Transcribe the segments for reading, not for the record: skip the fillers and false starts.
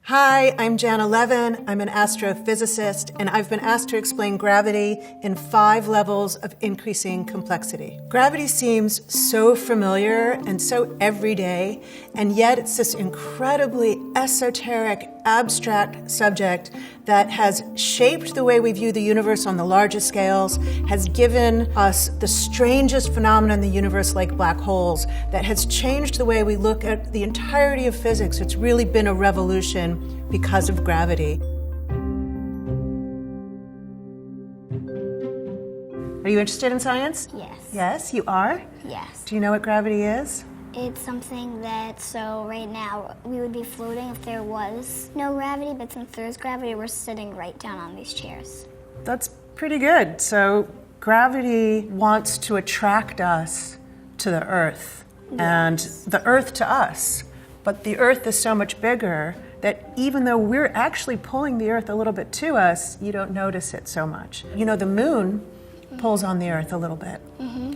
Hi, I'm Jana Levin. I'm an astrophysicist, and I've been asked to explain gravity in 5 levels of increasing complexity. Gravity seems so familiar and so everyday, and yet it's this incredibly esoteric, abstract subject that has shaped the way we view the universe on the largest scales, has given us the strangest phenomena in the universe like black holes, that has changed the way we look at the entirety of physics. It's really been a revolution because of gravity. Are you interested in science? Yes. Yes, you are? Yes. Do you know what gravity is? It's something that, so right now, we would be floating if there was no gravity, but since there's gravity, we're sitting right down on these chairs. That's pretty good. So gravity wants to attract us to the Earth, and the Earth to us. But the Earth is so much bigger that even though we're actually pulling the Earth a little bit to us, you don't notice it so much. You know, the moon pulls on the Earth a little bit.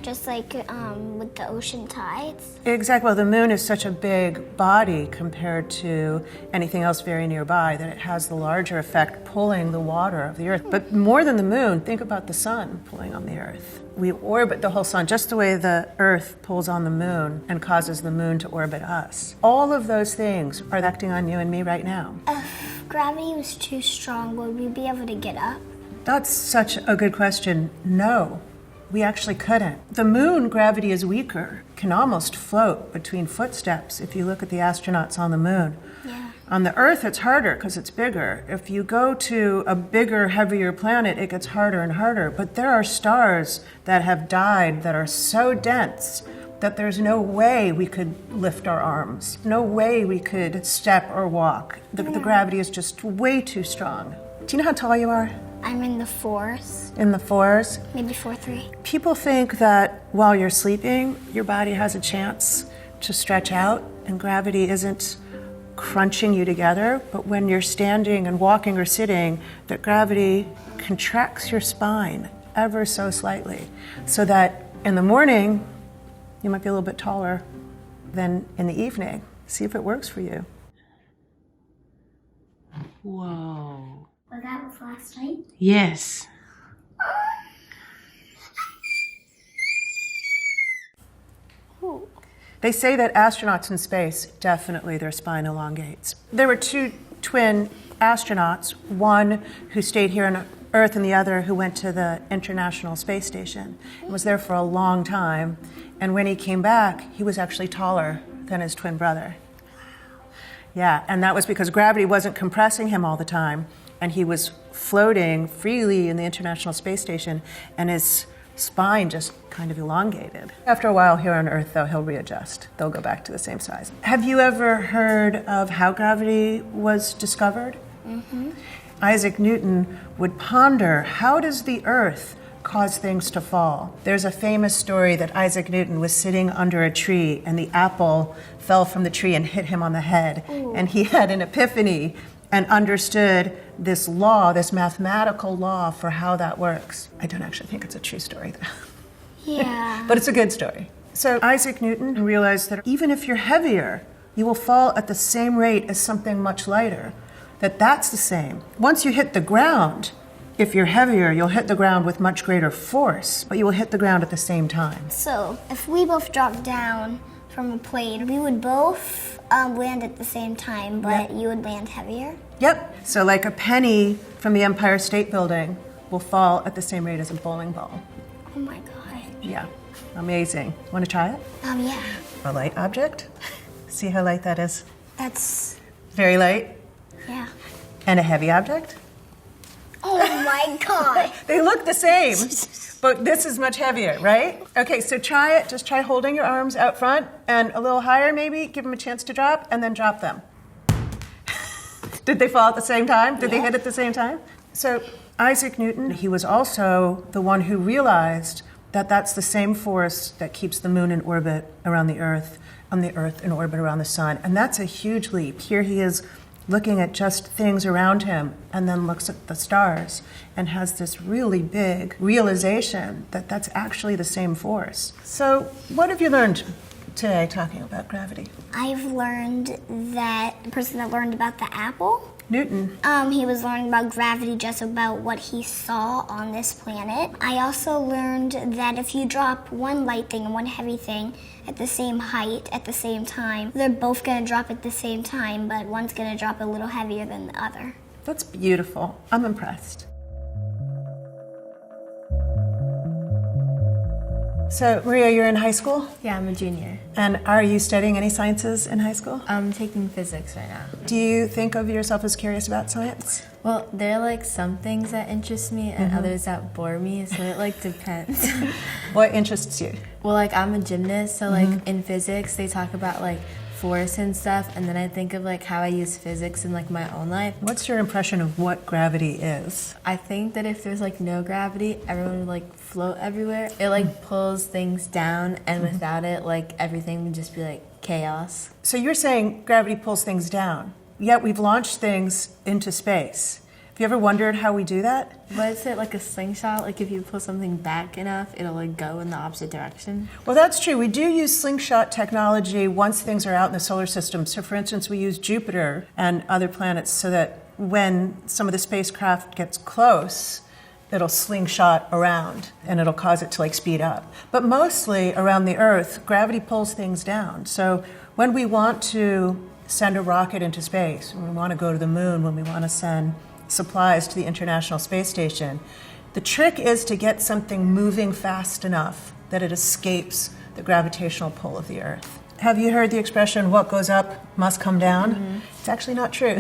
Just like with the ocean tides. Exactly. Well, the moon is such a big body compared to anything else very nearby that it has the larger effect pulling the water of the Earth. But more than the moon, think about the sun pulling on the Earth. We orbit the whole sun just the way the Earth pulls on the moon and causes the moon to orbit us. All of those things are acting on you and me right now. If gravity was too strong, would we be able to get up? That's such a good question. No, we actually couldn't. The moon gravity is weaker, can almost float between footsteps if you look at the astronauts on the moon. Yeah. On the Earth, it's harder because it's bigger. If you go to a bigger, heavier planet, it gets harder and harder. But there are stars that have died that are so dense that there's no way we could lift our arms, no way we could step or walk. The gravity is just way too strong. Do you know how tall you are? I'm in the 4s, In the 4s? maybe 4'3". People think that while you're sleeping, your body has a chance to stretch out and gravity isn't crunching you together. But when you're standing and walking or sitting, that gravity contracts your spine ever so slightly, so that in the morning, you might be a little bit taller than in the evening. See if it works for you. Whoa. Well, that was last night. Yes. Ooh. They say that astronauts in space, definitely their spine elongates. There were 2 twin astronauts, one who stayed here on Earth and the other who went to the International Space Station and was there for a long time. And when he came back, he was actually taller than his twin brother. Yeah, and that was because gravity wasn't compressing him all the time, and he was floating freely in the International Space Station, and his spine just kind of elongated. After a while here on Earth, though, he'll readjust. They'll go back to the same size. Have you ever heard of how gravity was discovered? Isaac Newton would ponder, how does the Earth cause things to fall? There's a famous story that Isaac Newton was sitting under a tree and the apple fell from the tree and hit him on the head. Ooh. And he had an epiphany and understood this law, this mathematical law for how that works. I don't actually think it's a true story, though. Yeah. But it's a good story. So Isaac Newton realized that even if you're heavier, you will fall at the same rate as something much lighter. That's the same. Once you hit the ground, if you're heavier, you'll hit the ground with much greater force, but you will hit the ground at the same time. So, if we both dropped down from a plane, we would both land at the same time, but you would land heavier? Yep. So like a penny from the Empire State Building will fall at the same rate as a bowling ball. Oh my god. Yeah. Amazing. Want to try it? Yeah. A light object? See how light that is? That's, Very light. yeah. And a heavy object? Oh my god. They look the same, but this is much heavier, right? Okay, so try it. Just try holding your arms out front and a little higher maybe. Give them a chance to drop, and then drop them. Did they fall at the same time? Did they hit at the same time? So Isaac Newton, he was also the one who realized that that's the same force that keeps the moon in orbit around the Earth, and the Earth in orbit around the sun. And that's a huge leap. Here he is looking at just things around him and then looks at the stars and has this really big realization that that's actually the same force. So what have you learned today talking about gravity? I've learned that the person that learned about the apple, Newton. he was learning about gravity just about what he saw on this planet. I also learned that if you drop one light thing and one heavy thing at the same height at the same time, they're both going to drop at the same time, but one's going to drop a little heavier than the other. That's beautiful. I'm impressed. So, Maria, you're in high school? Yeah, I'm a junior. And are you studying any sciences in high school? I'm taking physics right now. Do you think of yourself as curious about science? Well, there are like some things that interest me and others that bore me, so it like depends. What interests you? Well, like I'm a gymnast, so like in physics they talk about like force and stuff, and then I think of like how I use physics in like my own life. What's your impression of what gravity is? I think that if there's like no gravity, everyone would like float everywhere. It like pulls things down, and without it, like everything would just be like chaos. So you're saying gravity pulls things down, yet we've launched things into space. Have you ever wondered how we do that? But is it like a slingshot? Like if you pull something back enough, it'll like go in the opposite direction? Well, that's true. We do use slingshot technology once things are out in the solar system. So, for instance, we use Jupiter and other planets so that when some of the spacecraft gets close, it'll slingshot around and it'll cause it to like speed up. But mostly around the Earth, gravity pulls things down. So when we want to send a rocket into space, when we want to go to the moon, when we want to send supplies to the International Space Station, the trick is to get something moving fast enough that it escapes the gravitational pull of the Earth. Have you heard the expression, what goes up must come down? It's actually not true.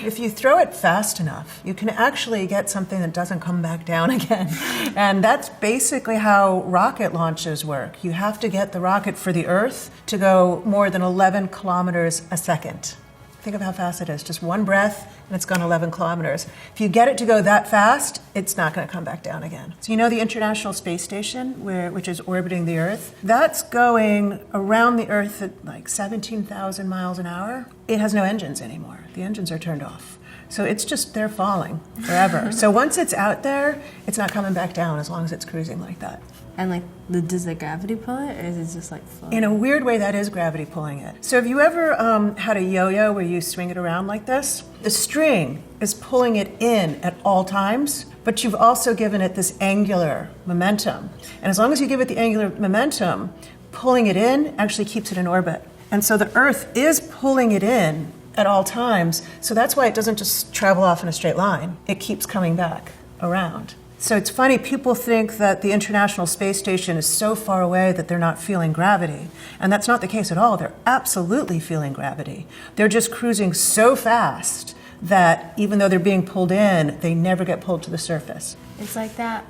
If you throw it fast enough, you can actually get something that doesn't come back down again. And that's basically how rocket launches work. You have to get the rocket for the Earth to go more than 11 kilometers a second. Think of how fast it is. Just one breath, and it's gone 11 kilometers. If you get it to go that fast, it's not going to come back down again. So you know the International Space Station, which is orbiting the Earth? That's going around the Earth at like 17,000 miles an hour. It has no engines anymore. The engines are turned off. So it's just, they're falling forever. So once it's out there, it's not coming back down as long as it's cruising like that. And like, does the gravity pull it, or is it just like floating? In a weird way, that is gravity pulling it. So have you ever had a yo-yo where you swing it around like this? The string is pulling it in at all times, but you've also given it this angular momentum. And as long as you give it the angular momentum, pulling it in actually keeps it in orbit. And so the Earth is pulling it in at all times, so that's why it doesn't just travel off in a straight line. It keeps coming back around. So it's funny, people think that the International Space Station is so far away that they're not feeling gravity. And that's not the case at all. They're absolutely feeling gravity. They're just cruising so fast that even though they're being pulled in, they never get pulled to the surface. It's like that,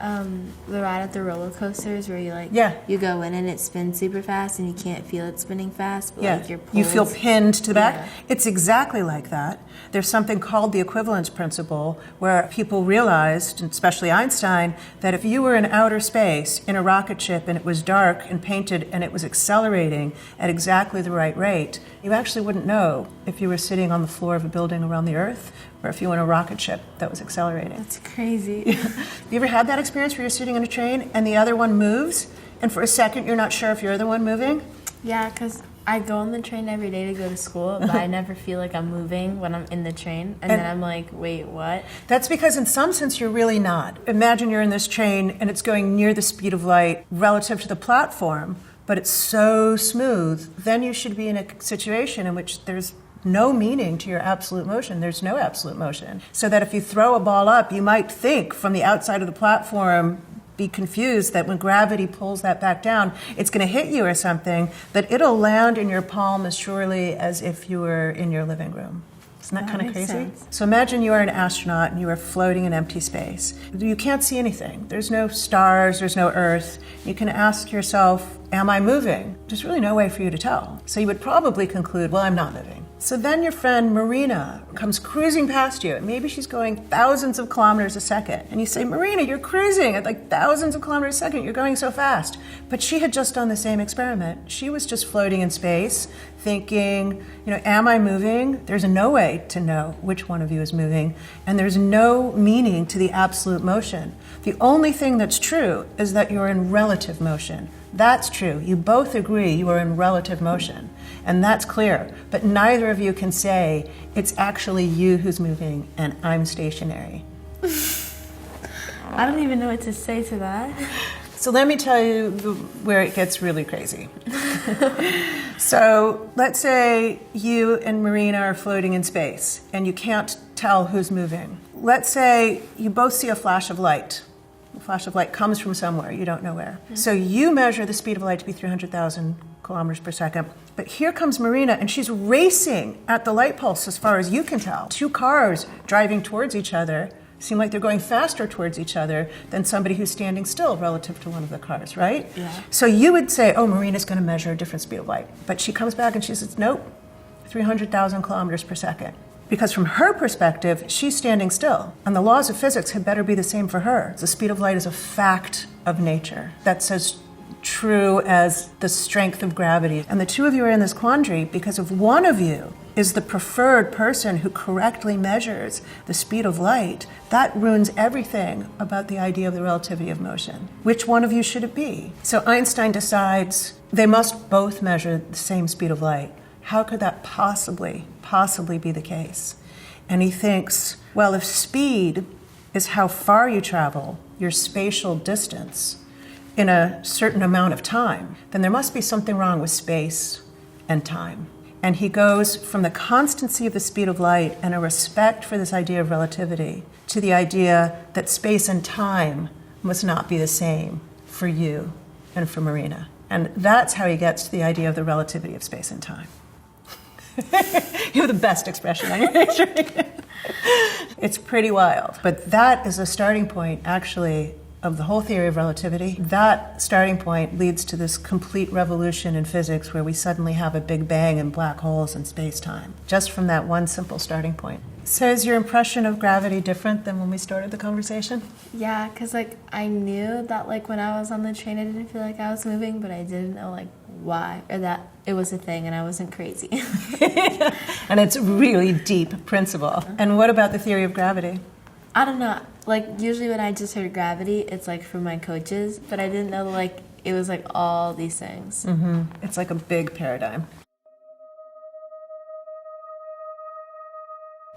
the ride at the roller coasters where you like, Yeah. you go in and it spins super fast and you can't feel it spinning fast, but Yeah, like you're pulled. you feel pinned to the back. Yeah. It's exactly like that. There's something called the equivalence principle where people realized, and especially Einstein, that if you were in outer space in a rocket ship and it was dark and painted and it was accelerating at exactly the right rate, you actually wouldn't know if you were sitting on the floor of a building around the Earth or if you were in a rocket ship that was accelerating. That's crazy. Have you ever had that experience where you're sitting in a train and the other one moves and for a second you're not sure if you're the one moving? Yeah, because I go on the train every day to go to school, but I never feel like I'm moving when I'm in the train. And then I'm like, wait, what? That's because in some sense you're really not. Imagine you're in this train and it's going near the speed of light relative to the platform, but it's so smooth. Then you should be in a situation in which there's no meaning to your absolute motion. There's no absolute motion. So that if you throw a ball up, you might think from the outside of the platform, be confused that when gravity pulls that back down, it's going to hit you or something, but it'll land in your palm as surely as if you were in your living room. Isn't that kind of makes crazy? sense. So imagine you are an astronaut and you are floating in empty space. You can't see anything. There's no stars, there's no Earth. You can ask yourself, am I moving? There's really no way for you to tell. So you would probably conclude, well, I'm not moving. So then your friend Marina comes cruising past you, and maybe she's going thousands of kilometers a second. And you say, Marina, you're cruising at like thousands of kilometers a second. You're going so fast. But she had just done the same experiment. She was just floating in space, thinking, am I moving? There's no way to know which one of you is moving. And there's no meaning to the absolute motion. The only thing that's true is that you're in relative motion, That's true. You both agree you are in relative motion, and that's clear. But neither of you can say it's actually you who's moving and I'm stationary. I don't even know what to say to that. So let me tell you where it gets really crazy. So let's say you and Marina are floating in space and you can't tell who's moving. Let's say you both see a flash of light. The flash of light comes from somewhere, you don't know where. So you measure the speed of light to be 300,000 kilometers per second. But here comes Marina, and she's racing at the light pulse as far as you can tell. Two cars driving towards each other seem like they're going faster towards each other than somebody who's standing still relative to one of the cars, right? Yeah. So you would say, oh, Marina's going to measure a different speed of light. But she comes back and she says, nope, 300,000 kilometers per second. Because from her perspective, she's standing still. And the laws of physics had better be the same for her. The speed of light is a fact of nature. That's as true as the strength of gravity. And the two of you are in this quandary because if one of you is the preferred person who correctly measures the speed of light, that ruins everything about the idea of the relativity of motion. Which one of you should it be? So Einstein decides they must both measure the same speed of light. How could that possibly be the case? And he thinks, well, if speed is how far you travel, your spatial distance, in a certain amount of time, then there must be something wrong with space and time. And he goes from the constancy of the speed of light and a respect for this idea of relativity to the idea that space and time must not be the same for you and for Marina. And that's how he gets to the idea of the relativity of space and time. You have the best expression on your picture. It's pretty wild. But that is a starting point, actually, of the whole theory of relativity. That starting point leads to this complete revolution in physics where we suddenly have a big bang and black holes in space-time, just from that one simple starting point. So is your impression of gravity different than when we started the conversation? Yeah, because like I knew that like when I was on the train I didn't feel like I was moving, but I didn't know like why or that it was a thing and I wasn't crazy. And it's a really deep principle. And what about the theory of gravity? I don't know. Like usually when I just heard gravity, it's like from my coaches, but I didn't know like it was like all these things. Mm-hmm. It's like a big paradigm.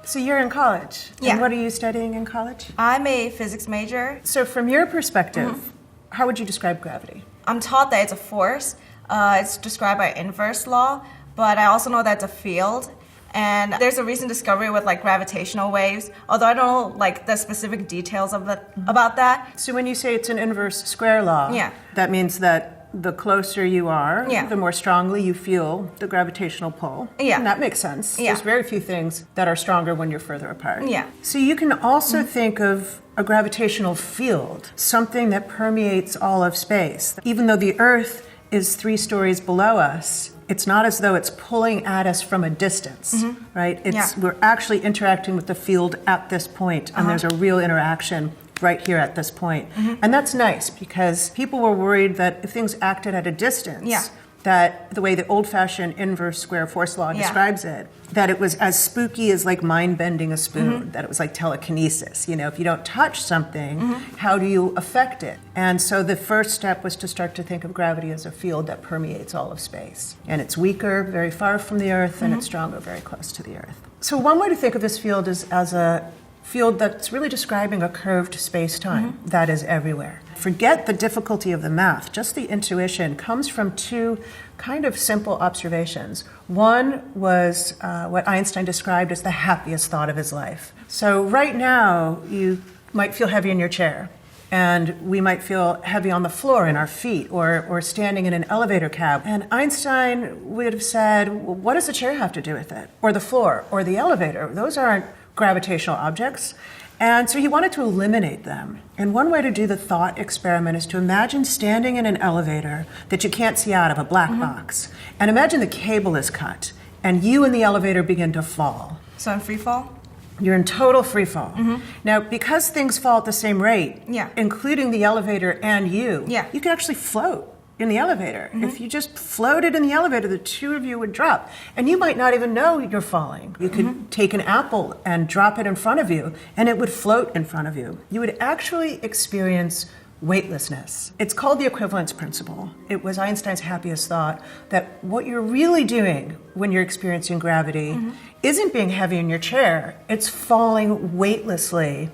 So you're in college. Yeah. And what are you studying in college? I'm a physics major. So from your perspective, how would you describe gravity? I'm taught that it's a force. It's described by inverse law, but I also know that it's a field. And there's a recent discovery with like gravitational waves, although I don't know like the specific details of about that. So when you say it's an inverse square law, Yeah. that means that the closer you are, Yeah. the more strongly you feel the gravitational pull. Yeah. And that makes sense. Yeah. There's very few things that are stronger when you're further apart. Yeah. So you can also think of a gravitational field, something that permeates all of space. Even though the Earth is 3 stories below us, it's not as though it's pulling at us from a distance, right? We're actually interacting with the field at this point, and there's a real interaction right here at this point. And that's nice because people were worried that if things acted at a distance, Yeah. that the way the old-fashioned inverse square force law describes it, that it was as spooky as like mind-bending a spoon, that it was like telekinesis. You know, if you don't touch something, how do you affect it? And so the first step was to start to think of gravity as a field that permeates all of space. And it's weaker very far from the Earth, and it's stronger very close to the Earth. So one way to think of this field is as a field that's really describing a curved space-time that is everywhere. Forget the difficulty of the math, just the intuition comes from 2 kind of simple observations. One was what Einstein described as the happiest thought of his life. So right now, you might feel heavy in your chair, and we might feel heavy on the floor in our feet or standing in an elevator cab. And Einstein would have said, well, what does the chair have to do with it? Or the floor, or the elevator? Those aren't gravitational objects. And so he wanted to eliminate them. And one way to do the thought experiment is to imagine standing in an elevator that you can't see out of, a black box. And imagine the cable is cut, and you and the elevator begin to fall. So in free fall? You're in total free fall. Now, because things fall at the same rate, Yeah. including the elevator and you, Yeah. you can actually float in the elevator. If you just floated in the elevator, the 2 of you would drop. And you might not even know you're falling. You could take an apple and drop it in front of you, and it would float in front of you. You would actually experience weightlessness. It's called the equivalence principle. It was Einstein's happiest thought that what you're really doing when you're experiencing gravity isn't being heavy in your chair, it's falling weightlessly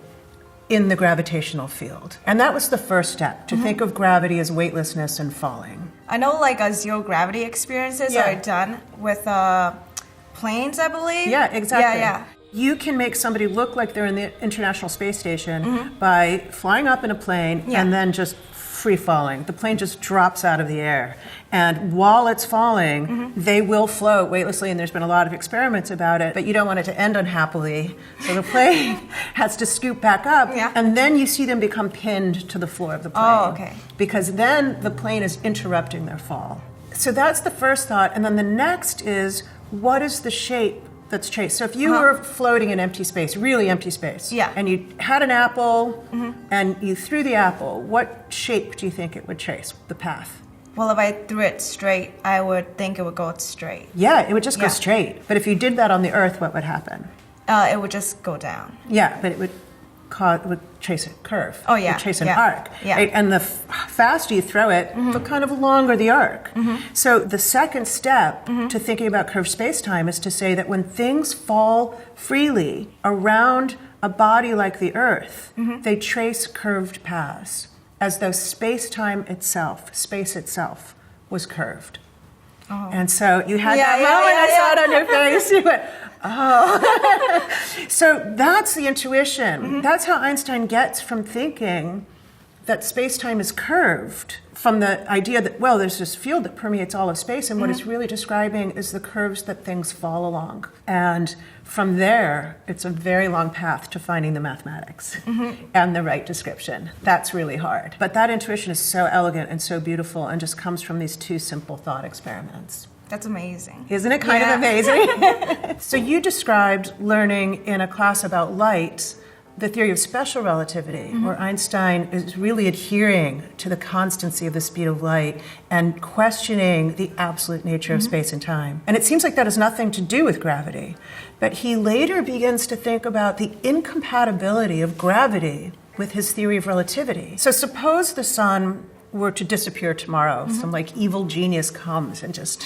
in the gravitational field. And that was the first step, to think of gravity as weightlessness and falling. I know like zero gravity experiences are done with planes, I believe. Yeah, exactly. Yeah. You can make somebody look like they're in the International Space Station by flying up in a plane and then just free falling. The plane just drops out of the air. And while it's falling, they will float weightlessly, and there's been a lot of experiments about it, but you don't want it to end unhappily. So the plane has to scoop back up, and then you see them become pinned to the floor of the plane. Oh, okay. Because then the plane is interrupting their fall. So that's the first thought. And then the next is, what is the shape that's chased? So if you were floating in empty space, really empty space, and you had an apple and you threw the apple, what shape do you think it would chase, the path? Well, if I threw it straight, I would think it would go straight. Yeah, it would just go straight. But if you did that on the earth, what would happen? It would just go down. Yeah, but it would chase a curve. Oh, yeah. It would chase an arc. Yeah. Right? And the faster you throw it, the kind of longer the arc. So the second step to thinking about curved space-time is to say that when things fall freely around a body like the Earth, they trace curved paths, as though space-time itself, space itself, was curved. Oh. And so you had that moment, I saw it on your face, you went, oh. So that's the intuition. That's how Einstein gets from thinking that space-time is curved, from the idea that, well, there's this field that permeates all of space, and what it's really describing is the curves that things fall along. And from there, it's a very long path to finding the mathematics and the right description. That's really hard. But that intuition is so elegant and so beautiful, and just comes from these two simple thought experiments. That's amazing. Isn't it kind of amazing? So you described learning in a class about light the theory of special relativity, where Einstein is really adhering to the constancy of the speed of light and questioning the absolute nature of space and time. And it seems like that has nothing to do with gravity. But he later begins to think about the incompatibility of gravity with his theory of relativity. So suppose the sun were to disappear tomorrow, some like evil genius comes and just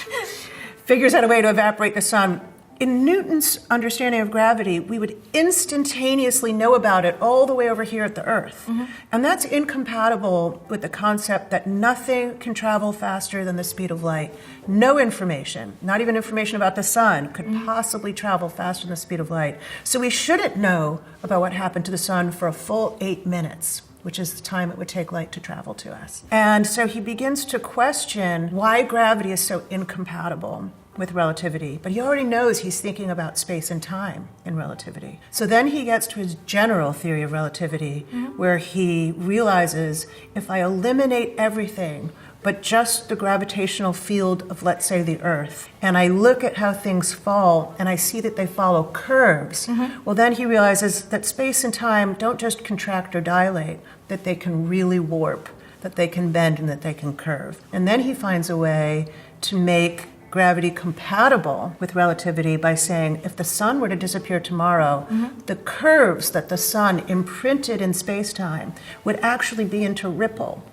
figures out a way to evaporate the sun. In Newton's understanding of gravity, we would instantaneously know about it all the way over here at the Earth. And that's incompatible with the concept that nothing can travel faster than the speed of light. No information, not even information about the sun, could possibly travel faster than the speed of light. So we shouldn't know about what happened to the sun for a full 8 minutes, which is the time it would take light to travel to us. And so he begins to question why gravity is so incompatible with relativity, but he already knows he's thinking about space and time in relativity. So then he gets to his general theory of relativity, where he realizes if I eliminate everything but just the gravitational field of, let's say, the Earth, and I look at how things fall and I see that they follow curves, well, then he realizes that space and time don't just contract or dilate, that they can really warp, that they can bend, and that they can curve. And then he finds a way to make gravity compatible with relativity by saying if the sun were to disappear tomorrow, the curves that the sun imprinted in space-time would actually begin to ripple.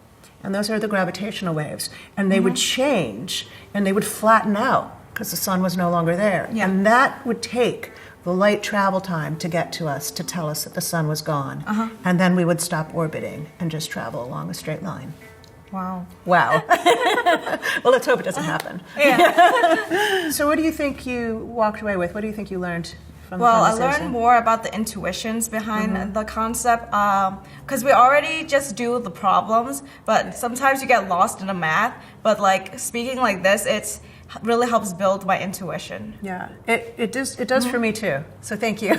And those are the gravitational waves. And they would change, and they would flatten out because the sun was no longer there. Yeah. And that would take the light travel time to get to us, to tell us that the sun was gone. And then we would stop orbiting and just travel along a straight line. Wow. Wow. Well, let's hope it doesn't happen. Yeah. So what do you think you walked away with? What do you think you learned from the conversation? I learned more about the intuitions behind the concept, because we already just do the problems, but sometimes you get lost in the math. But like speaking like this, it really helps build my intuition. Yeah, it does for me too. So thank you.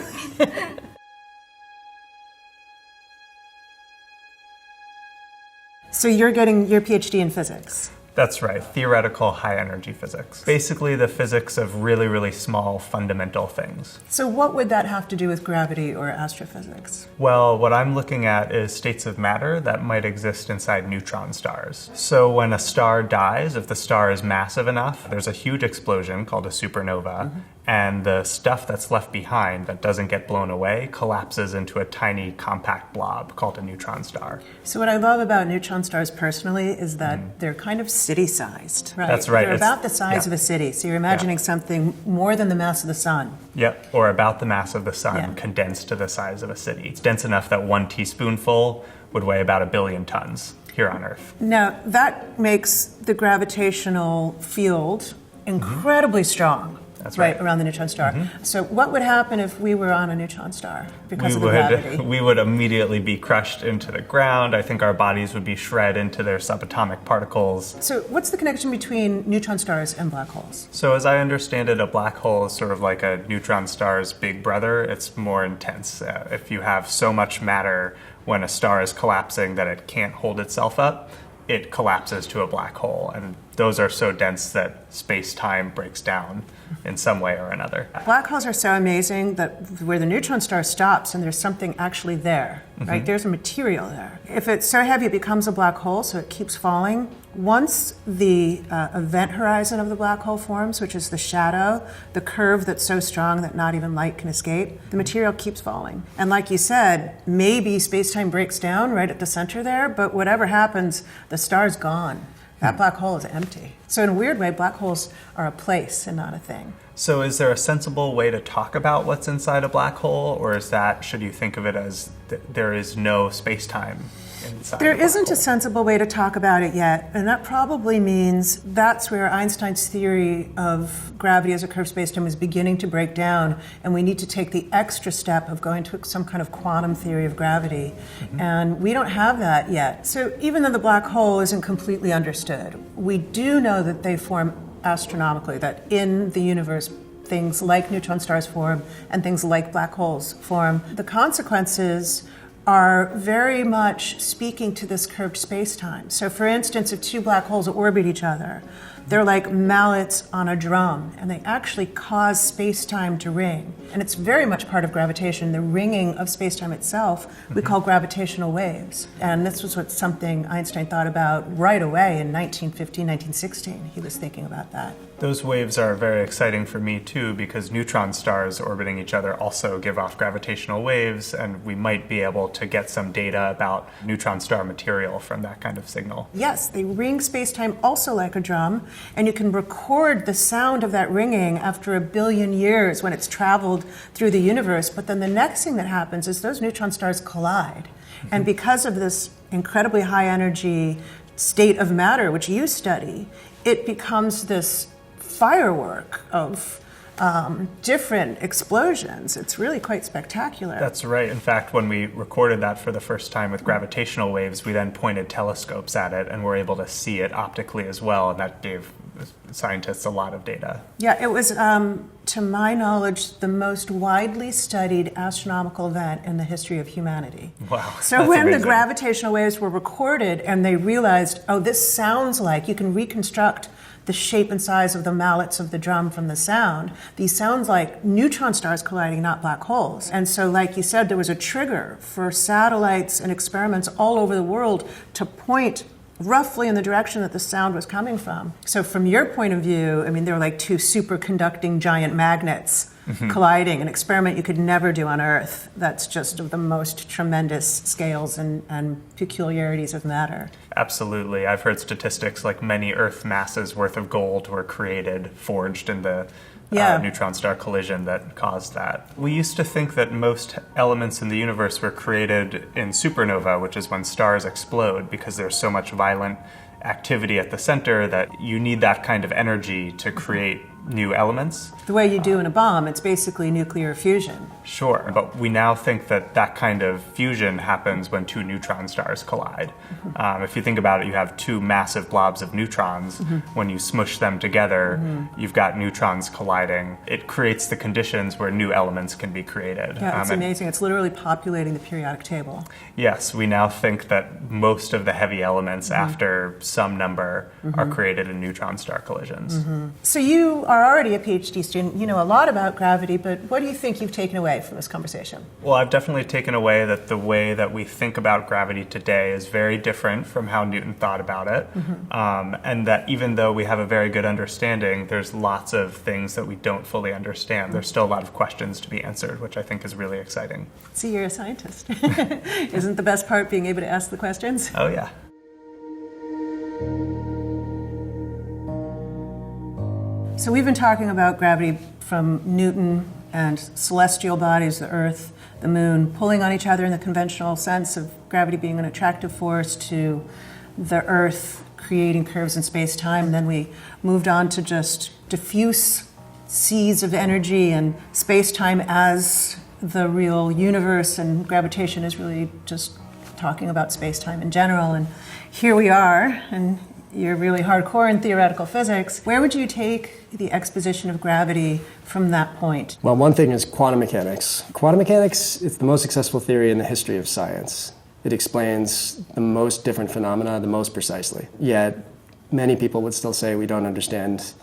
So you're getting your PhD in physics. That's right, theoretical high-energy physics. Basically the physics of really, really small fundamental things. So what would that have to do with gravity or astrophysics? Well, what I'm looking at is states of matter that might exist inside neutron stars. So when a star dies, if the star is massive enough, there's a huge explosion called a supernova, and the stuff that's left behind that doesn't get blown away collapses into a tiny compact blob called a neutron star. So what I love about neutron stars personally is that they're kind of city-sized. Right? That's right. They're It's- about the size yeah. of a city. So you're imagining something more than the mass of the sun. Yep, or about the mass of the sun Yeah. condensed to the size of a city. It's dense enough that 1 teaspoonful would weigh about 1 billion tons here on Earth. Now, that makes the gravitational field incredibly strong. That's right. Around the neutron star. So what would happen if we were on a neutron star because of the we gravity? we would immediately be crushed into the ground. I think our bodies would be shred into their subatomic particles. So what's the connection between neutron stars and black holes? So as I understand it, a black hole is sort of like a neutron star's big brother. It's more intense. If you have so much matter when a star is collapsing that it can't hold itself up, it collapses to a black hole. And those are so dense that space-time breaks down in some way or another. Black holes are so amazing that where the neutron star stops and there's something actually there, right? There's a material there. If it's so heavy it becomes a black hole, so it keeps falling. Once the event horizon of the black hole forms, which is the shadow, the curve that's so strong that not even light can escape, the material keeps falling. And like you said, maybe space-time breaks down right at the center there, but whatever happens, the star's gone. That black hole is empty. So in a weird way, black holes are a place and not a thing. So is there a sensible way to talk about what's inside a black hole, or is that, should you think of it as there is no space-time inside There a black isn't hole? a sensible way to talk about it yet, and that probably means that's where Einstein's theory of gravity as a curved spacetime is beginning to break down, and we need to take the extra step of going to some kind of quantum theory of gravity, and we don't have that yet. So even though the black hole isn't completely understood, we do know that they form astronomically, that in the universe things like neutron stars form and things like black holes form. The consequences are very much speaking to this curved space-time. So for instance, if two black holes orbit each other, they're like mallets on a drum, and they actually cause space-time to ring. And it's very much part of gravitation. The ringing of space-time itself we call gravitational waves. And this was something Einstein thought about right away in 1915, 1916. He was thinking about that. Those waves are very exciting for me too, because neutron stars orbiting each other also give off gravitational waves, and we might be able to get some data about neutron star material from that kind of signal. Yes, they ring space-time also like a drum, and you can record the sound of that ringing after 1 billion years when it's traveled through the universe. But then the next thing that happens is those neutron stars collide. And because of this incredibly high energy state of matter, which you study, it becomes this firework of different explosions. It's really quite spectacular. That's right. In fact, when we recorded that for the first time with gravitational waves, we then pointed telescopes at it and were able to see it optically as well, and that gave scientists a lot of data. Yeah, it was, to my knowledge, the most widely studied astronomical event in the history of humanity. Wow. So that's when amazing. the gravitational waves were recorded and they realized, oh, this sounds like, you can reconstruct the shape and size of the mallets of the drum from the sound. These sounds like neutron stars colliding, not black holes. And so, like you said, there was a trigger for satellites and experiments all over the world to point roughly in the direction that the sound was coming from. So from your point of view, I mean, they're like two superconducting giant magnets colliding, an experiment you could never do on Earth. That's just of the most tremendous scales and peculiarities of matter. Absolutely. I've heard statistics like many Earth masses worth of gold were created, forged in the neutron star collision that caused that. We used to think that most elements in the universe were created in supernova, which is when stars explode, because there's so much violent activity at the center that you need that kind of energy to create new elements. The way you do in a bomb, it's basically nuclear fusion. Sure, but we now think that that kind of fusion happens when two neutron stars collide. If you think about it, you have two massive blobs of neutrons. When you smush them together, you've got neutrons colliding. It creates the conditions where new elements can be created. Yeah, it's and amazing. It's literally populating the periodic table. yes, we now think that most of the heavy elements after some number are created in neutron star collisions. So you are already a PhD student. You know a lot about gravity, but what do you think you've taken away from this conversation? Well, I've definitely taken away that the way that we think about gravity today is very different from how Newton thought about it. And that even though we have a very good understanding, there's lots of things that we don't fully understand. There's still a lot of questions to be answered, which I think is really exciting. See, you're a scientist. Isn't the best part being able to ask the questions? Oh, yeah. So we've been talking about gravity from Newton and celestial bodies, the Earth, the Moon, pulling on each other in the conventional sense of gravity being an attractive force, to the Earth creating curves in space-time. Then we moved on to just diffuse seas of energy and space-time as the real universe, and gravitation is really just talking about space-time in general. And here we are, and you're really hardcore in theoretical physics. Where would you take the exposition of gravity from that point? Well, one thing is quantum mechanics. Quantum mechanics is the most successful theory in the history of science. It explains the most different phenomena the most precisely. Yet, many people would still say we don't understand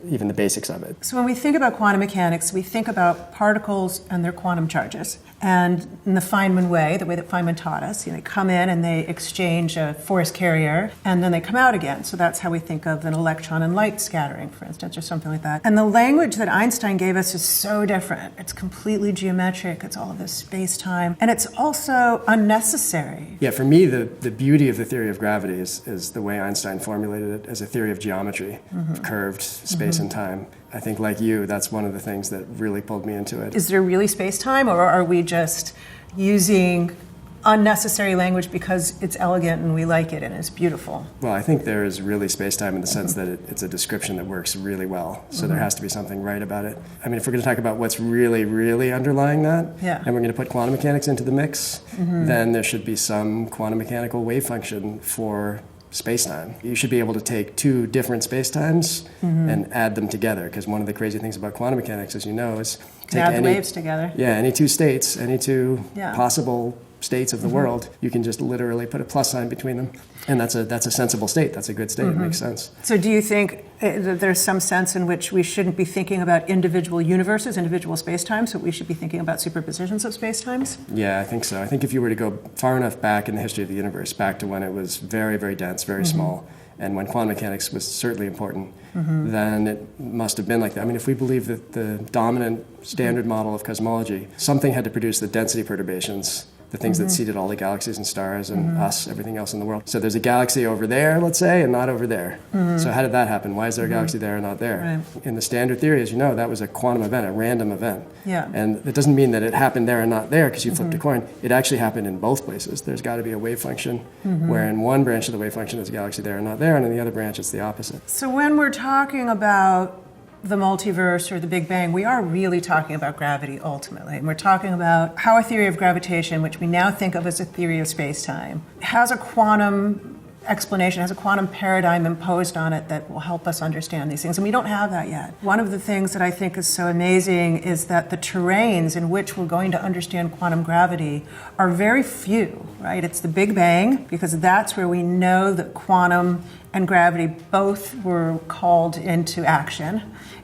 even the basics of it. So when we think about quantum mechanics, we think about particles and their quantum charges. And in the Feynman way, the way that Feynman taught us, they come in and they exchange a force carrier, and then they come out again. So that's how we think of an electron and light scattering, for instance, or something like that. And the language that Einstein gave us is so different. It's completely geometric. It's all of this space-time. And it's also unnecessary. Yeah, for me, the beauty of the theory of gravity is the way Einstein formulated it as a theory of geometry, of curved space and time. I think, like you, that's one of the things that really pulled me into it. Is there really space-time, or are we just using unnecessary language because it's elegant and we like it and it's beautiful? Well, I think there is really space-time in the sense that it's a description that works really well. So there has to be something right about it. I mean, if we're going to talk about what's really, really underlying that, and we're going to put quantum mechanics into the mix, then there should be some quantum mechanical wave function for space-time. You should be able to take two different space-times and add them together, because one of the crazy things about quantum mechanics, as you know, is take add the waves together. Yeah, any two states, any two possible states of the world, you can just literally put a plus sign between them. And that's a sensible state. That's a good state. It makes sense. So do you think that there's some sense in which we shouldn't be thinking about individual universes, individual spacetimes, but we should be thinking about superpositions of spacetimes? Yeah, I think so. I think if you were to go far enough back in the history of the universe, back to when it was very, very dense, very small, and when quantum mechanics was certainly important, then it must have been like that. I mean, if we believe that the dominant standard model of cosmology, something had to produce the density perturbations, the things that seeded all the galaxies and stars and us, everything else in the world. So there's a galaxy over there, let's say, and not over there. So how did that happen? Why is there a galaxy there and not there? Right. In the standard theory, as you know, that was a quantum event, a random event. Yeah. And it doesn't mean that it happened there and not there because you flipped a coin. It actually happened in both places. There's got to be a wave function where in one branch of the wave function there's a galaxy there and not there, and in the other branch it's the opposite. So when we're talking about the multiverse or the Big Bang, we are really talking about gravity ultimately. And we're talking about how a theory of gravitation, which we now think of as a theory of space-time, has a quantum explanation, has a quantum paradigm imposed on it that will help us understand these things. And we don't have that yet. One of the things that I think is so amazing is that the terrains in which we're going to understand quantum gravity are very few, right? It's the Big Bang, because that's where we know that quantum and gravity both were called into action.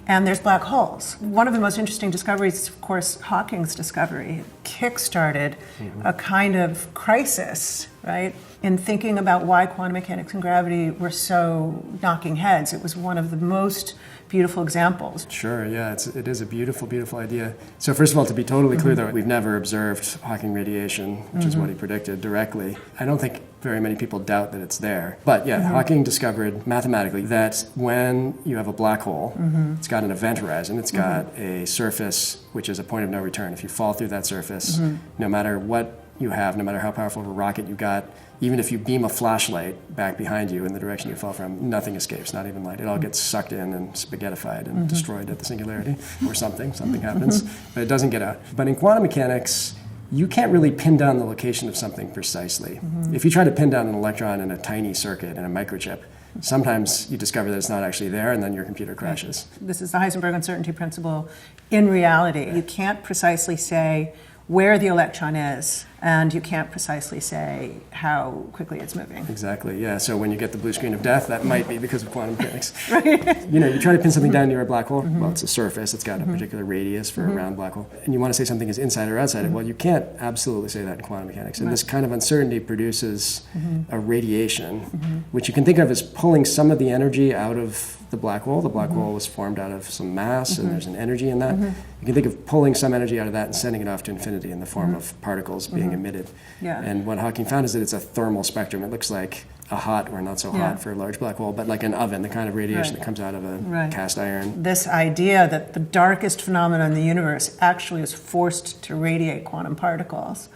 And there's black holes. One of the most interesting discoveries is, of course, Hawking's discovery. It kick-started a kind of crisis, right, in thinking about why quantum mechanics and gravity were so knocking heads. It was one of the most beautiful examples. Sure, yeah, it is a beautiful, beautiful idea. So first of all, to be totally clear, though, we've never observed Hawking radiation, which is what he predicted, directly. I don't think very many people doubt that it's there. But yeah, Hawking discovered mathematically that when you have a black hole, it's got an event horizon, it's got a surface which is a point of no return. If you fall through that surface, no matter what you have, no matter how powerful of a rocket you got, even if you beam a flashlight back behind you in the direction you fell from, nothing escapes, not even light. It all gets sucked in and spaghettified and destroyed at the singularity, or something happens, but it doesn't get out. But in quantum mechanics, you can't really pin down the location of something precisely. If you try to pin down an electron in a tiny circuit, in a microchip, sometimes you discover that it's not actually there, and then your computer crashes. This is the Heisenberg uncertainty principle. In reality, you can't precisely say where the electron is and you can't precisely say how quickly it's moving. Exactly, yeah. So when you get the blue screen of death, that might be because of quantum mechanics. You know, you try to pin something down near a black hole, well, it's a surface, it's got a particular radius for a round black hole, and you want to say something is inside or outside it. Well, you can't absolutely say that in quantum mechanics. And this kind of uncertainty produces a radiation, which you can think of as pulling some of the energy out of the black hole. The black hole was formed out of some mass, and there's an energy in that. You can think of pulling some energy out of that and sending it off to infinity in the form of particles being emitted. Yeah. And what Hawking found is that it's a thermal spectrum. It looks like a hot or not so hot for a large black hole, but like an oven, the kind of radiation that comes out of a cast iron. This idea that the darkest phenomenon in the universe actually is forced to radiate quantum particles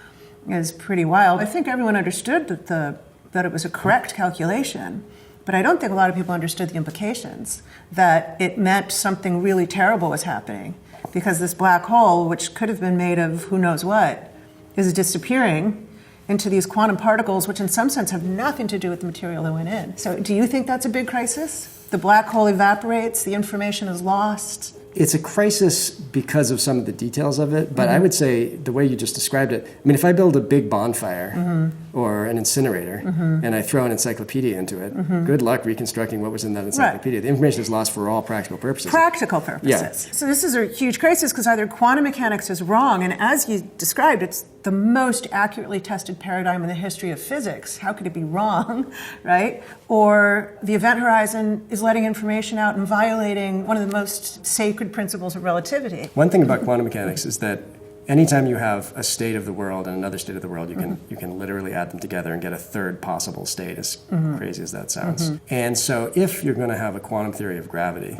is pretty wild. I think everyone understood that it was a correct calculation, but I don't think a lot of people understood the implications, that it meant something really terrible was happening, because this black hole, which could have been made of who knows what, is disappearing into these quantum particles, which in some sense have nothing to do with the material that went in. So do you think that's a big crisis? The black hole evaporates, the information is lost. It's a crisis because of some of the details of it, but I would say the way you just described it, I mean, if I build a big bonfire or an incinerator and I throw an encyclopedia into it, good luck reconstructing what was in that encyclopedia. The information is lost for all practical purposes. Practical purposes. Yeah. So this is a huge crisis because either quantum mechanics is wrong, and as you described, it's the most accurately tested paradigm in the history of physics. How could it be wrong, right? Or the event horizon is letting information out and violating one of the most sacred principles of relativity. One thing about quantum mechanics is that anytime you have a state of the world and another state of the world, you can literally add them together and get a third possible state, as crazy as that sounds. And so if you're going to have a quantum theory of gravity,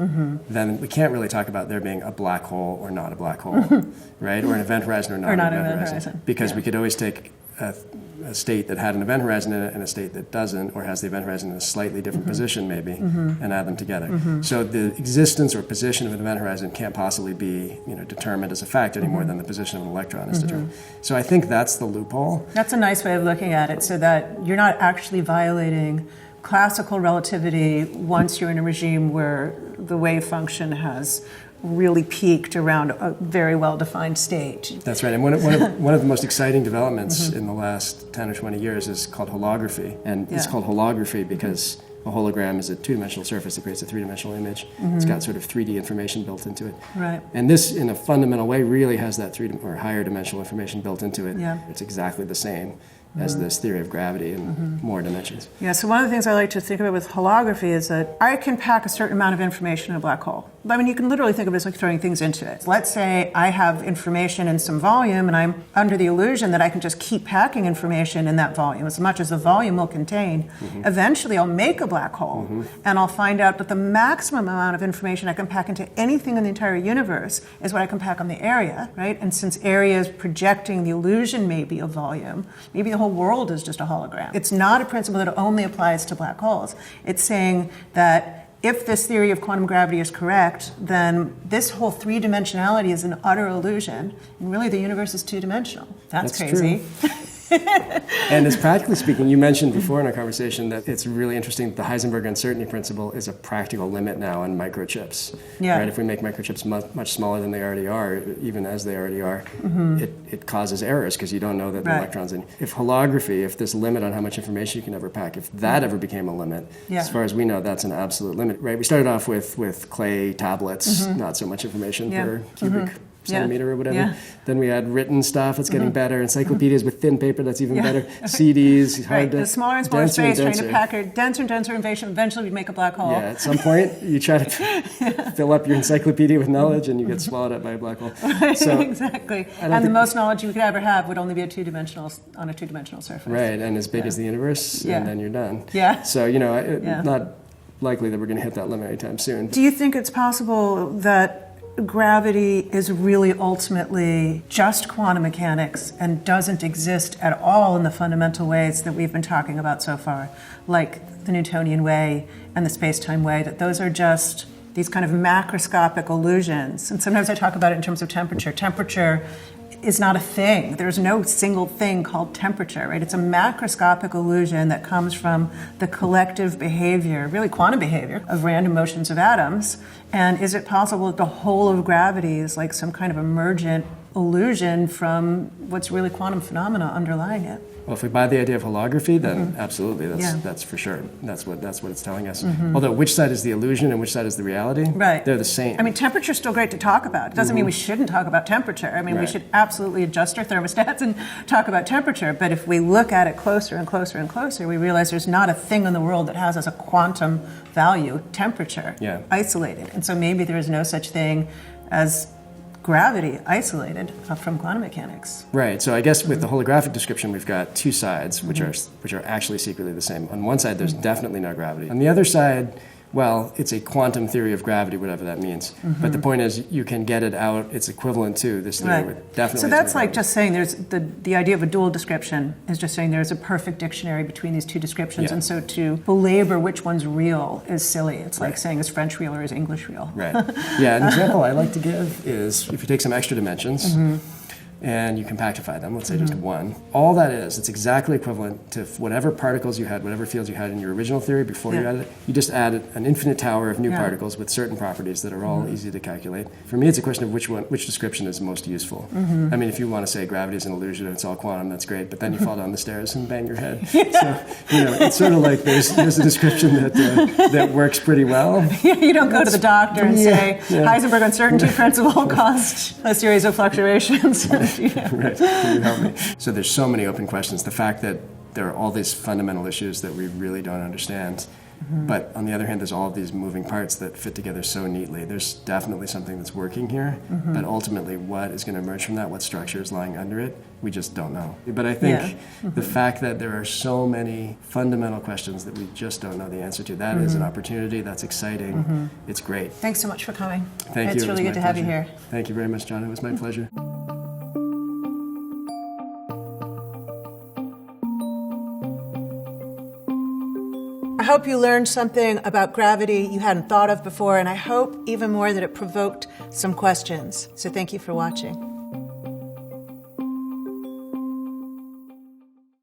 then we can't really talk about there being a black hole or not a black hole, right? Or an event horizon or not an event horizon. Because we could always take a state that had an event horizon in it and a state that doesn't, or has the event horizon in a slightly different position maybe, and add them together. So the existence or position of an event horizon can't possibly be determined as a fact any more than the position of an electron is determined. So I think that's the loophole. That's a nice way of looking at it, so that you're not actually violating classical relativity once you're in a regime where the wave function has really peaked around a very well-defined state. That's right. And one of the most exciting developments in the last 10 or 20 years is called holography. And it's called holography because a hologram is a two-dimensional surface that creates a three-dimensional image. It's got sort of 3D information built into it. Right. And this, in a fundamental way, really has that or higher dimensional information built into it. Yeah. It's exactly the same as this theory of gravity in more dimensions. Yeah, so one of the things I like to think about with holography is that I can pack a certain amount of information in a black hole. I mean, you can literally think of it as like throwing things into it. Let's say I have information in some volume and I'm under the illusion that I can just keep packing information in that volume as much as the volume will contain. Eventually I'll make a black hole and I'll find out that the maximum amount of information I can pack into anything in the entire universe is what I can pack on the area, right? And since area is projecting the illusion maybe of volume, maybe the whole world is just a hologram. It's not a principle that only applies to black holes. It's saying that if this theory of quantum gravity is correct, then this whole three-dimensionality is an utter illusion, and really the universe is two-dimensional. That's crazy. True. And as practically speaking, you mentioned before in our conversation that it's really interesting that the Heisenberg uncertainty principle is a practical limit now on microchips. Yeah. Right? If we make microchips much smaller than they already are, even as they already are, it causes errors because you don't know that the electrons in. If holography, if this limit on how much information you can ever pack, if that ever became a limit, as far as we know, that's an absolute limit. Right? We started off with clay tablets, not so much information per cubic centimeter or whatever. Yeah. Then we had written stuff that's getting better, encyclopedias with thin paper that's even better, CDs, Right, the smaller and smaller space, trying to pack a denser and denser information, eventually we'd make a black hole. Yeah, at some point you try to fill up your encyclopedia with knowledge and you get swallowed up by a black hole. So, exactly. And the most knowledge you could ever have would only be on a two-dimensional surface. Right, and as big as the universe, and then you're done. Yeah. So, not likely that we're going to hit that limit anytime soon. Do you think it's possible that gravity is really ultimately just quantum mechanics and doesn't exist at all in the fundamental ways that we've been talking about so far, like the Newtonian way and the space-time way, that those are just these kind of macroscopic illusions? And sometimes I talk about it in terms of temperature. Temperature is not a thing. There's no single thing called temperature, right? It's a macroscopic illusion that comes from the collective behavior, really quantum behavior, of random motions of atoms. And is it possible that the whole of gravity is like some kind of emergent illusion from what's really quantum phenomena underlying it. Well, if we buy the idea of holography, then absolutely, Yeah. that's for sure. That's what it's telling us. Although which side is the illusion and which side is the reality? Right. They're the same. I mean, temperature's still great to talk about. It doesn't mean we shouldn't talk about temperature. I mean, we Right. should absolutely adjust our thermostats and talk about temperature. But if we look at it closer and closer and closer, we realize there's not a thing in the world that has as a quantum value temperature Yeah. isolated. And so maybe there is no such thing as gravity isolated from quantum mechanics. Right. So I guess with the holographic description, we've got two sides, which are actually secretly the same. On one side, there's definitely no gravity. On the other side, well, it's a quantum theory of gravity, whatever that means. But the point is, you can get it out. It's equivalent to this theory. With definitely. So that's to like gravity. just saying there's the idea of a dual description is just saying there's a perfect dictionary between these two descriptions, Yeah. and so to belabor which one's real is silly. It's like saying is French real or is English real? Right. Yeah, an example I like to give is if you take some extra dimensions and you compactify them, let's say just one, all that is, it's exactly equivalent to whatever particles you had, whatever fields you had in your original theory before you Yeah. added it. You just added an infinite tower of new Yeah. particles with certain properties that are all easy to calculate. For me, it's a question of which description is most useful. I mean, if you want to say gravity is an illusion and it's all quantum, that's great, but then you fall down the stairs and bang your head. So, it's sort of like there's a description that works pretty well. You don't go to the doctor and say yeah. Heisenberg uncertainty principle caused a series of fluctuations. Yeah. Right. Can you help me? So there's so many open questions. The fact that there are all these fundamental issues that we really don't understand. But on the other hand, there's all of these moving parts that fit together so neatly. There's definitely something that's working here. But ultimately, what is going to emerge from that, what structure is lying under it, we just don't know. But I think the fact that there are so many fundamental questions that we just don't know the answer to, that is an opportunity. That's exciting. It's great. Thanks so much for coming. Thank you. It's It really was good to my have you pleasure. here. Thank you very much, John. It was my pleasure. I hope you learned something about gravity you hadn't thought of before, and I hope even more that it provoked some questions. So thank you for watching.